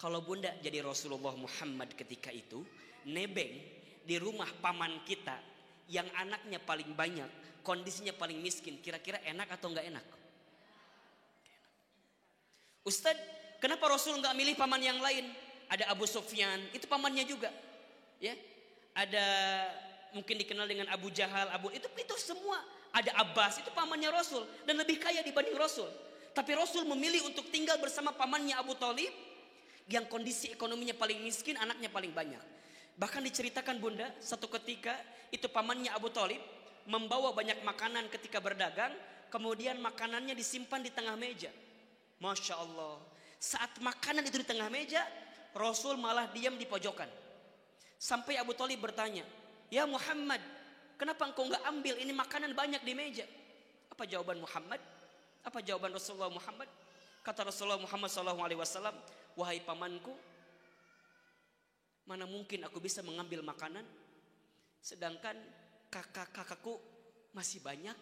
Kalau Bunda jadi Rasulullah Muhammad ketika itu, nebeng di rumah paman kita yang anaknya paling banyak, kondisinya paling miskin, kira-kira enak atau enggak enak? Ustadz, kenapa Rasul enggak milih paman yang lain? Ada Abu Sufyan, itu pamannya juga. Ya. Ada mungkin dikenal dengan Abu Jahal, itu semua. Ada Abbas, itu pamannya Rasul dan lebih kaya dibanding Rasul. Tapi Rasul memilih untuk tinggal bersama pamannya Abu Thalib yang kondisi ekonominya paling miskin, anaknya paling banyak. Bahkan diceritakan Bunda, satu ketika itu pamannya Abu Thalib membawa banyak makanan ketika berdagang, kemudian makanannya disimpan di tengah meja. Masya Allah. Saat makanan itu di tengah meja, Rasul malah diam di pojokan. Sampai Abu Thalib bertanya, ya Muhammad, kenapa engkau enggak ambil, ini makanan banyak di meja? Apa jawaban Muhammad? Apa jawaban Rasulullah Muhammad? Kata Rasulullah Muhammad SAW, wahai pamanku, Mana mungkin aku bisa mengambil makanan sedangkan kakak-kakakku masih banyak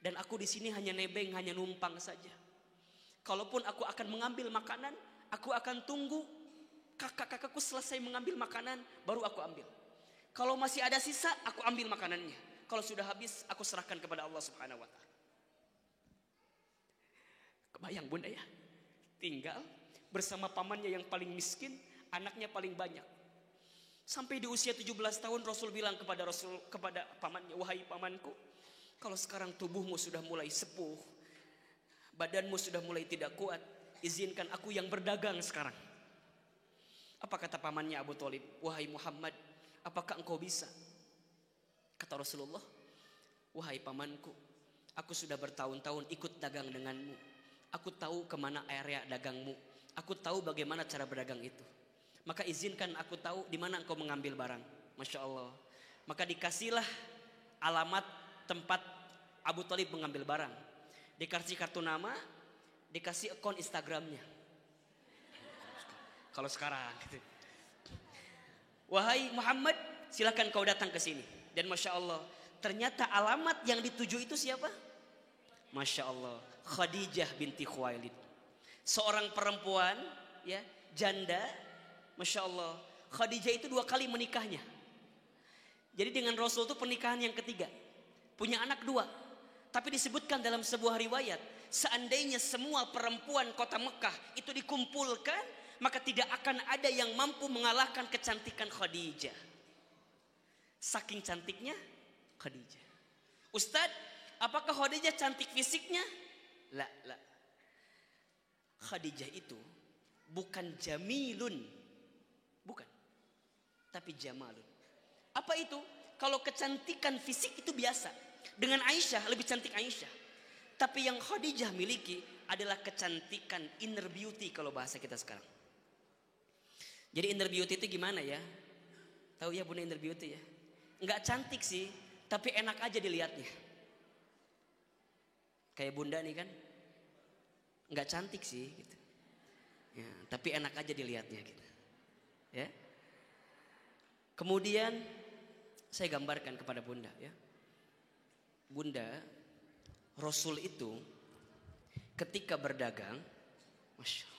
dan aku di sini hanya nebeng, hanya numpang saja. Kalaupun aku akan mengambil makanan, aku akan tunggu kakak-kakakku selesai mengambil makanan baru aku ambil. Kalau masih ada sisa, aku ambil makanannya. Kalau sudah habis, aku serahkan kepada Allah Subhanahu wa taala. Kebayang Bunda ya? Tinggal bersama pamannya yang paling miskin, anaknya paling banyak. Sampai di usia 17 tahun Rasul bilang kepada pamannya, wahai pamanku, kalau sekarang tubuhmu sudah mulai sepuh, badanmu sudah mulai tidak kuat, izinkan aku yang berdagang sekarang. Apa kata pamannya Abu Thalib? Wahai Muhammad, apakah engkau bisa? Kata Rasulullah, wahai pamanku, aku sudah bertahun-tahun ikut dagang denganmu. Aku tahu kemana area dagangmu. Aku tahu bagaimana cara berdagang itu. Maka izinkan aku tahu di mana engkau mengambil barang. Masya Allah. Maka dikasihlah alamat tempat Abu Thalib mengambil barang. Dikasih kartu nama, dikasih akun Instagramnya. Kalau sekarang gitu. Wahai Muhammad, silakan kau datang ke sini. Dan Masya Allah, ternyata alamat yang dituju itu siapa? Masya Allah, Khadijah binti Khuwailid. Seorang perempuan, ya, janda. Masya Allah, Khadijah itu 2 kali menikahnya. Jadi dengan Rasul itu pernikahan yang ketiga. Punya anak 2. Tapi disebutkan dalam sebuah riwayat, seandainya semua perempuan kota Mekah itu dikumpulkan, maka tidak akan ada yang mampu mengalahkan kecantikan Khadijah. Saking cantiknya Khadijah. Ustadz, apakah Khadijah cantik fisiknya? La. Khadijah itu bukan jamilun. Bukan. Tapi jamalun. Apa itu? Kalau kecantikan fisik itu biasa. Dengan Aisyah, lebih cantik Aisyah. Tapi yang Khadijah miliki adalah kecantikan inner beauty kalau bahasa kita sekarang. Jadi inner beauty itu gimana ya? Tahu ya Bunda inner beauty ya? Enggak cantik sih, tapi enak aja dilihatnya. Kayak Bunda nih kan? Enggak cantik sih gitu. Ya, tapi enak aja dilihatnya gitu. Ya. Kemudian saya gambarkan kepada Bunda ya. Bunda, Rasul itu ketika berdagang, Masya Allah.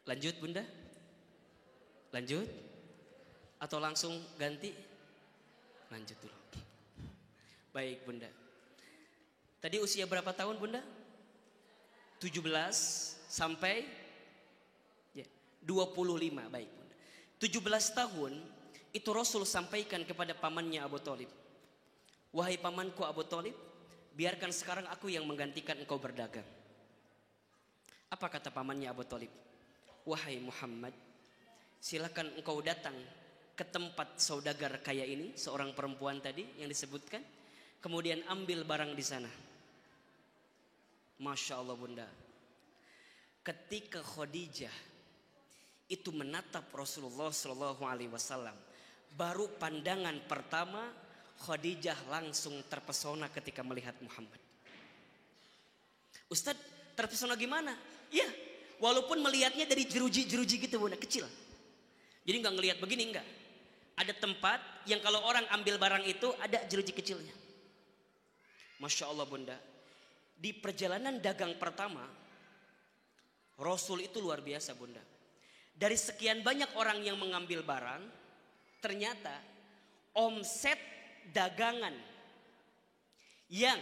Lanjut Bunda? Lanjut? Atau langsung ganti? Lanjut dulu. Baik Bunda. Tadi usia berapa tahun Bunda? 17 sampai 25. Baik Bunda. 17 tahun itu Rasul sampaikan kepada pamannya Abu Thalib. Wahai pamanku Abu Thalib, biarkan sekarang aku yang menggantikan engkau berdagang. Apa kata pamannya Abu Thalib? Wahai Muhammad, silakan engkau datang ke tempat saudagar kaya ini, seorang perempuan tadi yang disebutkan, kemudian ambil barang di sana. Masya Allah Bunda, ketika Khadijah itu menatap Rasulullah SAW, baru pandangan pertama Khadijah langsung terpesona ketika melihat Muhammad. Ustadz, terpesona gimana? Ya, walaupun melihatnya dari jeruji-jeruji gitu Bunda, kecil. Jadi nggak ngelihat begini, enggak. Ada tempat yang kalau orang ambil barang itu ada jeruji kecilnya. Masya Allah Bunda, di perjalanan dagang pertama Rasul itu luar biasa Bunda. Dari sekian banyak orang yang mengambil barang, ternyata omset dagangan yang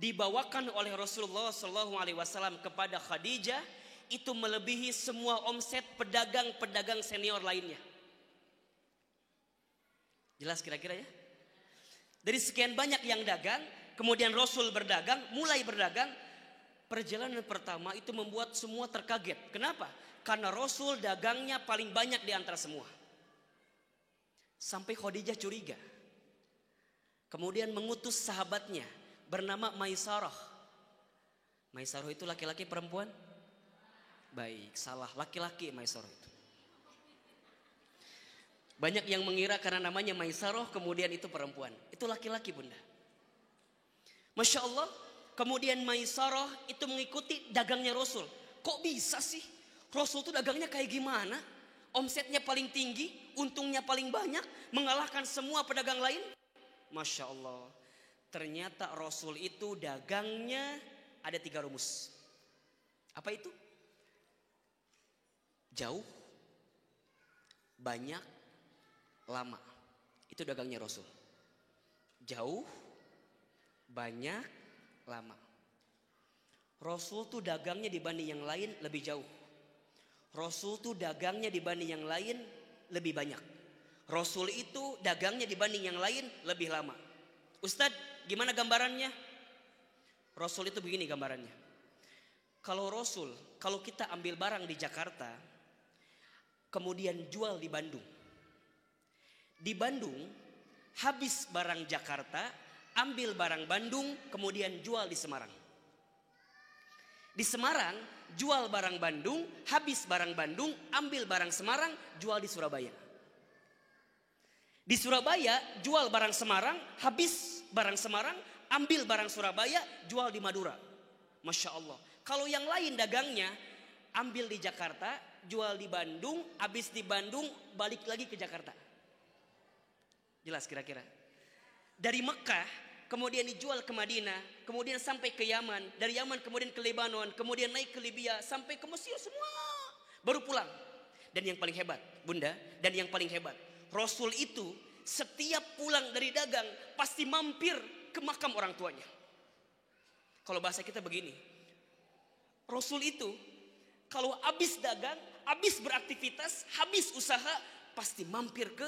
dibawakan oleh Rasulullah SAW kepada Khadijah itu melebihi semua omset pedagang-pedagang senior lainnya. Jelas kira-kira ya? Dari sekian banyak yang dagang, kemudian Rasul berdagang, mulai berdagang. Perjalanan pertama itu membuat semua terkaget. Kenapa? Karena Rasul dagangnya paling banyak di antara semua. Sampai Khadijah curiga. Kemudian mengutus sahabatnya bernama Maisarah. Maisarah itu laki-laki perempuan? Baik, salah, laki-laki Maisarah itu. Banyak yang mengira karena namanya Maisarah kemudian itu perempuan. Itu laki-laki bunda. Masya Allah. Kemudian Maisarah itu mengikuti dagangnya Rasul. Kok bisa sih? Rasul itu dagangnya kayak gimana? Omsetnya paling tinggi, untungnya paling banyak, mengalahkan semua pedagang lain. Masya Allah. Ternyata Rasul itu dagangnya ada 3 rumus. Apa itu? Jauh, banyak, lama. Itu dagangnya Rasul. Jauh, banyak, lama. Rasul tuh dagangnya dibanding yang lain lebih jauh. Rasul tuh dagangnya dibanding yang lain lebih banyak. Rasul itu dagangnya dibanding yang lain lebih lama. Ustadz, gimana gambarannya? Rasul itu begini gambarannya. Kalau kita ambil barang di Jakarta, kemudian jual di Bandung. Di Bandung, habis barang Jakarta, ambil barang Bandung, kemudian jual di Semarang. Di Semarang, jual barang Bandung, habis barang Bandung, ambil barang Semarang, jual di Surabaya. Di Surabaya, jual barang Semarang, habis barang Semarang, ambil barang Surabaya, jual di Madura. Masya Allah. Kalau yang lain dagangnya, ambil di Jakarta, jual di Bandung, habis di Bandung, balik lagi ke Jakarta. Jelas kira-kira? Dari Mekah, kemudian dijual ke Madinah, kemudian sampai ke Yaman, dari Yaman kemudian ke Lebanon, kemudian naik ke Libya, sampai ke Mesir semua, baru pulang. Dan yang paling hebat, bunda, dan yang paling hebat, Rasul itu setiap pulang dari dagang pasti mampir ke makam orang tuanya. Kalau bahasa kita begini, Rasul itu kalau habis dagang, habis beraktivitas, habis usaha, pasti mampir ke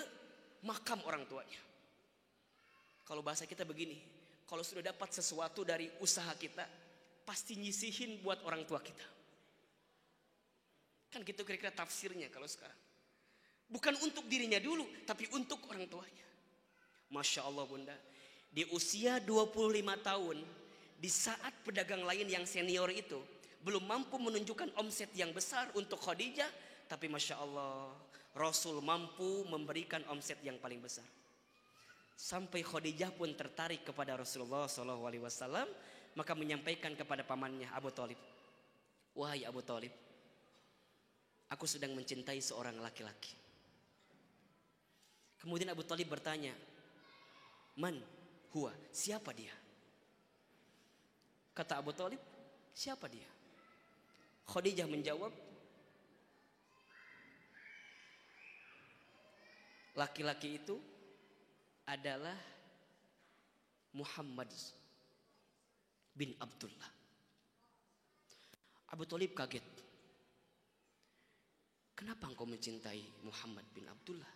makam orang tuanya. Kalau bahasa kita begini, kalau sudah dapat sesuatu dari usaha kita, pasti nyisihin buat orang tua kita. Kan gitu kira-kira tafsirnya kalau sekarang. Bukan untuk dirinya dulu, tapi untuk orang tuanya. Masya Allah bunda. Di usia 25 tahun, di saat pedagang lain yang senior itu belum mampu menunjukkan omset yang besar untuk Khadijah, tapi Masya Allah, Rasul mampu memberikan omset yang paling besar. Sampai Khadijah pun tertarik kepada Rasulullah SAW, maka menyampaikan kepada pamannya Abu Thalib, wahai Abu Thalib, aku sedang mencintai seorang laki-laki. Kemudian Abu Thalib bertanya, man huwa, siapa dia? Kata Abu Thalib, siapa dia? Khadijah menjawab, laki-laki itu adalah Muhammad bin Abdullah. Abu Thalib kaget. Kenapa engkau mencintai Muhammad bin Abdullah?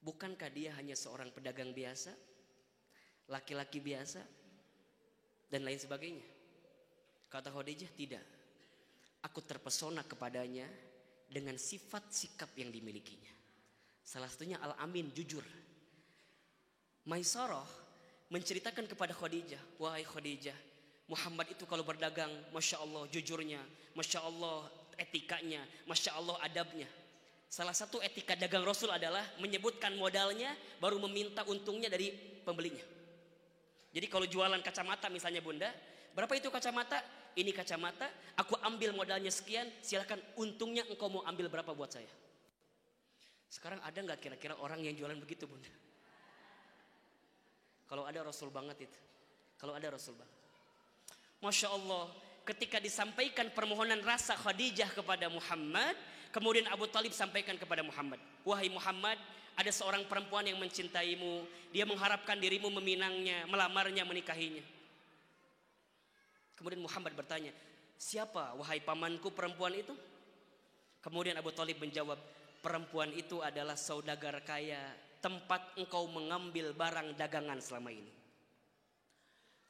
Bukankah dia hanya seorang pedagang biasa, laki-laki biasa, dan lain sebagainya? Kata Khadijah, tidak. Aku terpesona kepadanya dengan sifat sikap yang dimilikinya. Salah satunya Al-Amin, jujur. Maisarah menceritakan kepada Khadijah, wahai Khadijah, Muhammad itu kalau berdagang, Masya Allah jujurnya, Masya Allah etikanya, Masya Allah adabnya. Salah satu etika dagang Rasul adalah menyebutkan modalnya, baru meminta untungnya dari pembelinya. Jadi kalau jualan kacamata misalnya bunda, berapa itu kacamata? Ini kacamata, aku ambil modalnya sekian, silakan untungnya engkau mau ambil berapa buat saya. Sekarang ada nggak kira-kira orang yang jualan begitu bunda? Kalau ada Rasul banget itu. Kalau ada Rasul banget. Masya Allah, ketika disampaikan permohonan rasa Khadijah kepada Muhammad, kemudian Abu Thalib sampaikan kepada Muhammad, wahai Muhammad, ada seorang perempuan yang mencintaimu, dia mengharapkan dirimu meminangnya, melamarnya, menikahinya. Kemudian Muhammad bertanya, siapa wahai pamanku perempuan itu? Kemudian Abu Thalib menjawab, perempuan itu adalah saudagar kaya, tempat engkau mengambil barang dagangan selama ini.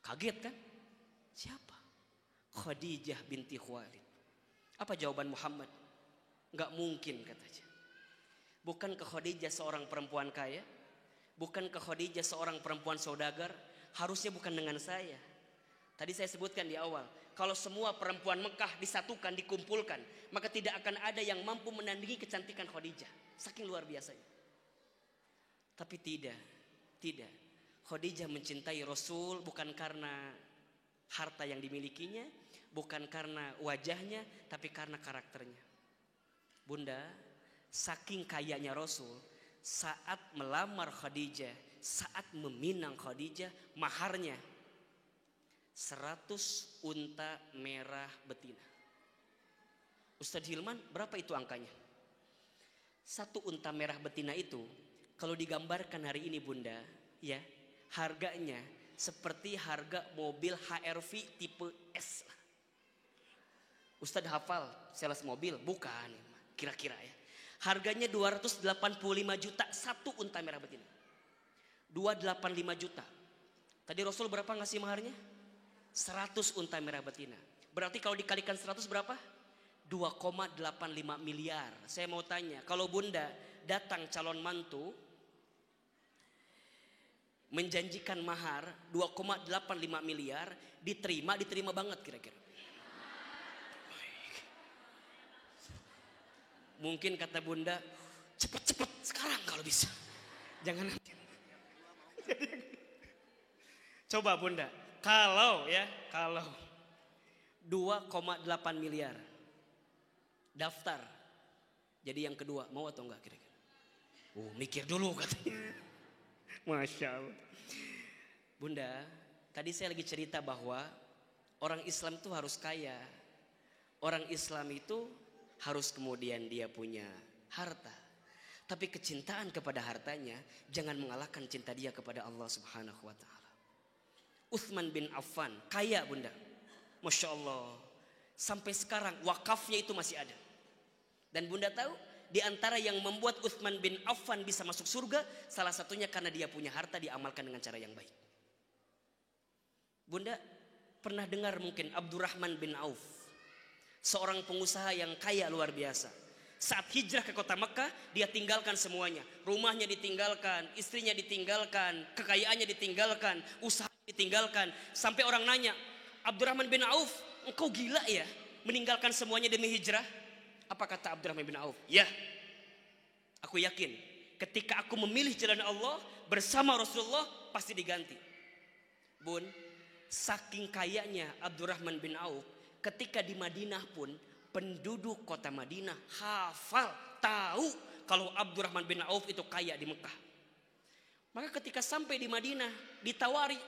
Kaget kan? Siapa? Khadijah binti Khuwailid. Apa jawaban Muhammad? Enggak mungkin katanya. Bukankah Khadijah seorang perempuan kaya? Bukankah Khadijah seorang perempuan saudagar? Harusnya bukan dengan saya. Tadi saya sebutkan di awal, Kalau semua perempuan Mekah disatukan, dikumpulkan, maka tidak akan ada yang mampu menandingi kecantikan Khadijah. Saking luar biasanya. Tapi tidak. Khadijah mencintai Rasul bukan karena harta yang dimilikinya, bukan karena wajahnya, tapi karena karakternya. Bunda, saking kayanya Rasul, saat melamar Khadijah, saat meminang Khadijah, maharnya 100 unta merah betina. Ustadz Hilman, berapa itu angkanya? 1 unta merah betina itu, kalau digambarkan hari ini Bunda, ya, harganya seperti harga mobil HR-V tipe S. Ustadz hafal sales mobil? Bukan, kira-kira ya. Harganya 285 juta 1 unta merah betina. 285 juta. Tadi Rasul berapa ngasih maharnya? 100 unta merah betina. Berarti kalau dikalikan 100 berapa? 2,85 miliar. Saya mau tanya, kalau Bunda datang calon mantu menjanjikan mahar 2,85 miliar, diterima banget kira-kira. Mungkin kata Bunda, cepet-cepet sekarang kalau bisa. Jangan nanti. Coba Bunda, kalau 2,8 miliar daftar jadi yang kedua, mau atau enggak kira-kira? Mikir dulu katanya. Masya Allah. Bunda, tadi saya lagi cerita bahwa orang Islam itu harus kaya. Orang Islam itu harus kemudian dia punya harta. Tapi kecintaan kepada hartanya jangan mengalahkan cinta dia kepada Allah Subhanahu wa ta'ala. Utsman bin Affan, kaya Bunda. Masya Allah. Sampai sekarang wakafnya itu masih ada. Dan Bunda tahu, di antara yang membuat Utsman bin Affan bisa masuk surga, salah satunya karena dia punya harta diamalkan dengan cara yang baik. Bunda pernah dengar mungkin Abdurrahman bin Auf, seorang pengusaha yang kaya luar biasa. Saat hijrah ke kota Mekah, dia tinggalkan semuanya. Rumahnya ditinggalkan, istrinya ditinggalkan, kekayaannya ditinggalkan, usaha ditinggalkan. Sampai orang nanya, Abdurrahman bin Auf, engkau gila ya meninggalkan semuanya demi hijrah? Apa kata Abdurrahman bin Auf? Ya, aku yakin ketika aku memilih jalan Allah bersama Rasulullah pasti diganti. Bun, saking kayanya Abdurrahman bin Auf, ketika di Madinah pun penduduk kota Madinah hafal, tahu kalau Abdurrahman bin Auf itu kaya di Mekah. Maka ketika sampai di Madinah ditawari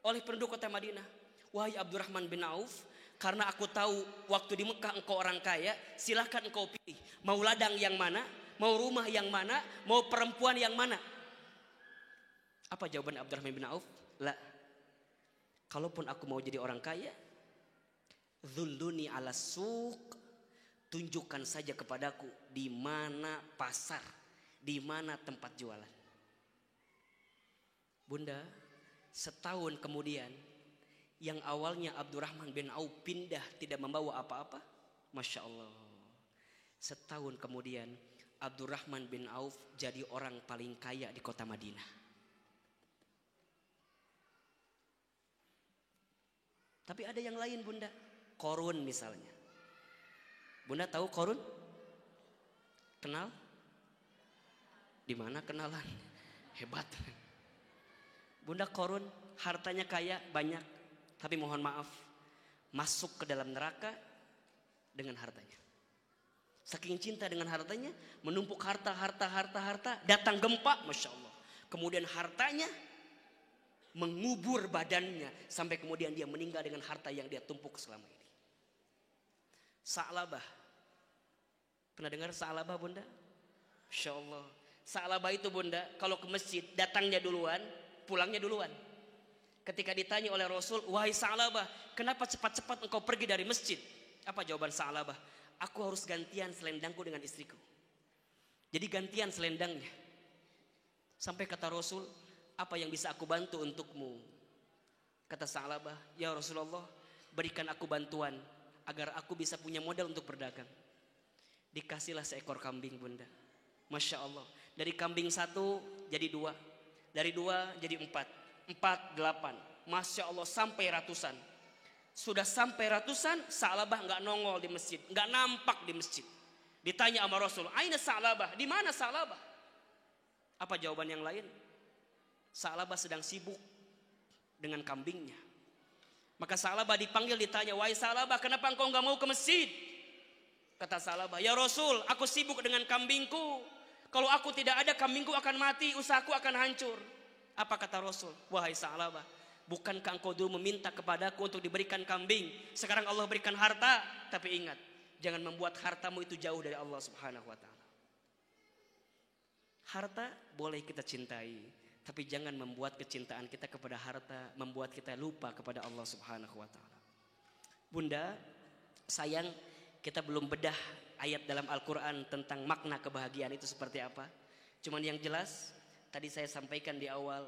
oleh penduduk kota Madinah, wahai Abdurrahman bin Auf, karena aku tahu waktu di Mekah engkau orang kaya, silahkan engkau pilih. Mau ladang yang mana, mau rumah yang mana, mau perempuan yang mana. Apa jawaban Abdurrahman bin Auf? La, kalaupun aku mau jadi orang kaya, dhulluni ala suq, tunjukkan saja kepadaku di mana pasar, di mana tempat jualan. Bunda, setahun kemudian, yang awalnya Abdurrahman bin Auf pindah tidak membawa apa-apa, Masya Allah. Setahun kemudian Abdurrahman bin Auf jadi orang paling kaya di kota Madinah. Tapi ada yang lain Bunda, Qarun misalnya. Bunda tahu Qarun? Kenal? Di mana kenalan? Hebat. Bunda, Qarun hartanya kaya banyak, tapi mohon maaf masuk ke dalam neraka dengan hartanya. Saking cinta dengan hartanya, menumpuk harta, datang gempa, Masya Allah. Kemudian hartanya mengubur badannya sampai kemudian dia meninggal dengan harta yang dia tumpuk selama ini. Sa'labah, pernah dengar Sa'labah Bunda? Masya Allah. Sa'labah itu Bunda, kalau ke masjid datangnya duluan, pulangnya duluan. Ketika ditanya oleh Rasul, wahai Sa'labah, kenapa cepat-cepat engkau pergi dari masjid? Apa jawaban Sa'labah? Aku harus gantian selendangku dengan istriku. Jadi gantian selendangnya. Sampai kata Rasul, apa yang bisa aku bantu untukmu? Kata Sa'labah, ya Rasulullah, berikan aku bantuan agar aku bisa punya modal untuk berdagang. Dikasihlah seekor kambing Bunda. Masya Allah. Dari kambing 1 jadi 2. Dari 2 jadi 4. 4, 8. Masya Allah sampai ratusan. Sudah sampai ratusan, Sa'labah nggak nongol di masjid, nggak nampak di masjid. Ditanya sama Rasul, "Aina Sa'labah? Di mana Sa'labah?" Apa jawaban yang lain? Sa'labah sedang sibuk dengan kambingnya. Maka Sa'labah dipanggil, ditanya, "Wahai Sa'labah, kenapa engkau nggak mau ke masjid?" Kata Sa'labah, "Ya Rasul, aku sibuk dengan kambingku. Kalau aku tidak ada, kambingku akan mati, usahaku akan hancur." Apa kata Rasul? "Wahai Sa'labah, bukankah engkau dulu meminta kepadaku untuk diberikan kambing? Sekarang Allah berikan harta. Tapi ingat, jangan membuat hartamu itu jauh dari Allah Subhanahu wa ta'ala." Harta boleh kita cintai, tapi jangan membuat kecintaan kita kepada harta membuat kita lupa kepada Allah Subhanahu wa ta'ala. Bunda, sayang kita belum bedah ayat dalam Al-Quran tentang makna kebahagiaan itu seperti apa. Cuman yang jelas, tadi saya sampaikan di awal,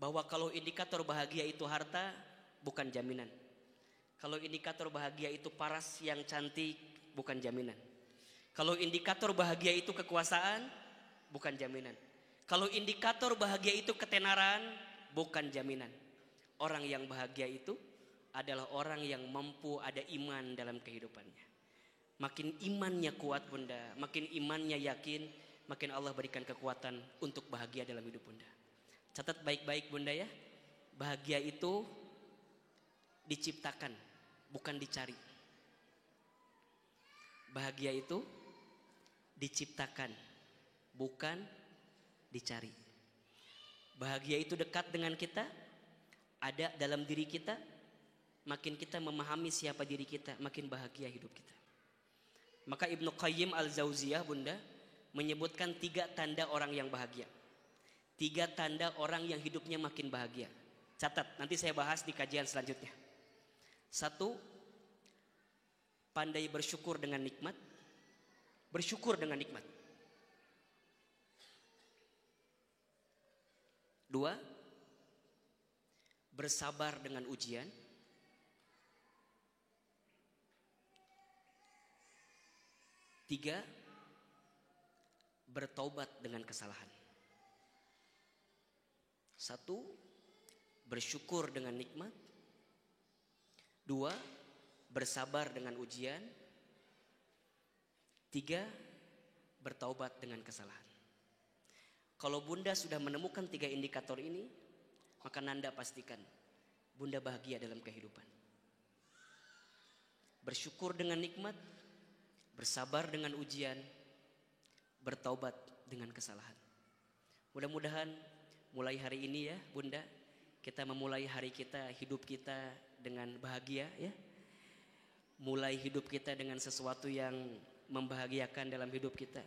bahwa kalau indikator bahagia itu harta, bukan jaminan. Kalau indikator bahagia itu paras yang cantik, bukan jaminan. Kalau indikator bahagia itu kekuasaan, bukan jaminan. Kalau indikator bahagia itu ketenaran, bukan jaminan. Orang yang bahagia itu adalah orang yang mampu ada iman dalam kehidupannya. Makin imannya kuat bunda, makin imannya yakin, makin Allah berikan kekuatan untuk bahagia dalam hidup bunda. Catat baik-baik bunda ya, bahagia itu diciptakan, bukan dicari. Bahagia itu diciptakan, bukan dicari. Bahagia itu dekat dengan kita, ada dalam diri kita. Makin kita memahami siapa diri kita, makin bahagia hidup kita. Maka Ibnu Qayyim Al-Jauziyah bunda menyebutkan 3 tanda orang yang bahagia. 3 tanda orang yang hidupnya makin bahagia. Catat, nanti saya bahas di kajian selanjutnya. 1, pandai bersyukur dengan nikmat. Bersyukur dengan nikmat. 2, bersabar dengan ujian. 3, bertaubat dengan kesalahan. 1, bersyukur dengan nikmat. 2, bersabar dengan ujian. 3, bertaubat dengan kesalahan. Kalau bunda sudah menemukan 3 indikator ini, maka nanda pastikan bunda bahagia dalam kehidupan. Bersyukur dengan nikmat, bersabar dengan ujian, bertaubat dengan kesalahan. Mudah-mudahan mulai hari ini ya bunda, kita memulai hari kita, hidup kita dengan bahagia ya. Mulai hidup kita dengan sesuatu yang membahagiakan dalam hidup kita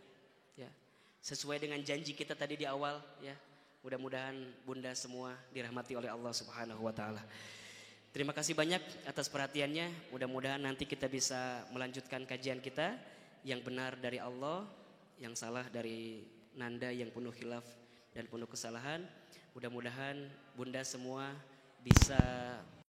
ya. Sesuai dengan janji kita tadi di awal ya. Mudah-mudahan bunda semua dirahmati oleh Allah Subhanahu wa ta'ala. Terima kasih banyak atas perhatiannya. Mudah-mudahan nanti kita bisa melanjutkan kajian kita. Yang benar dari Allah, yang salah dari nanda yang penuh khilaf dan penuh kesalahan. Mudah-mudahan bunda semua bisa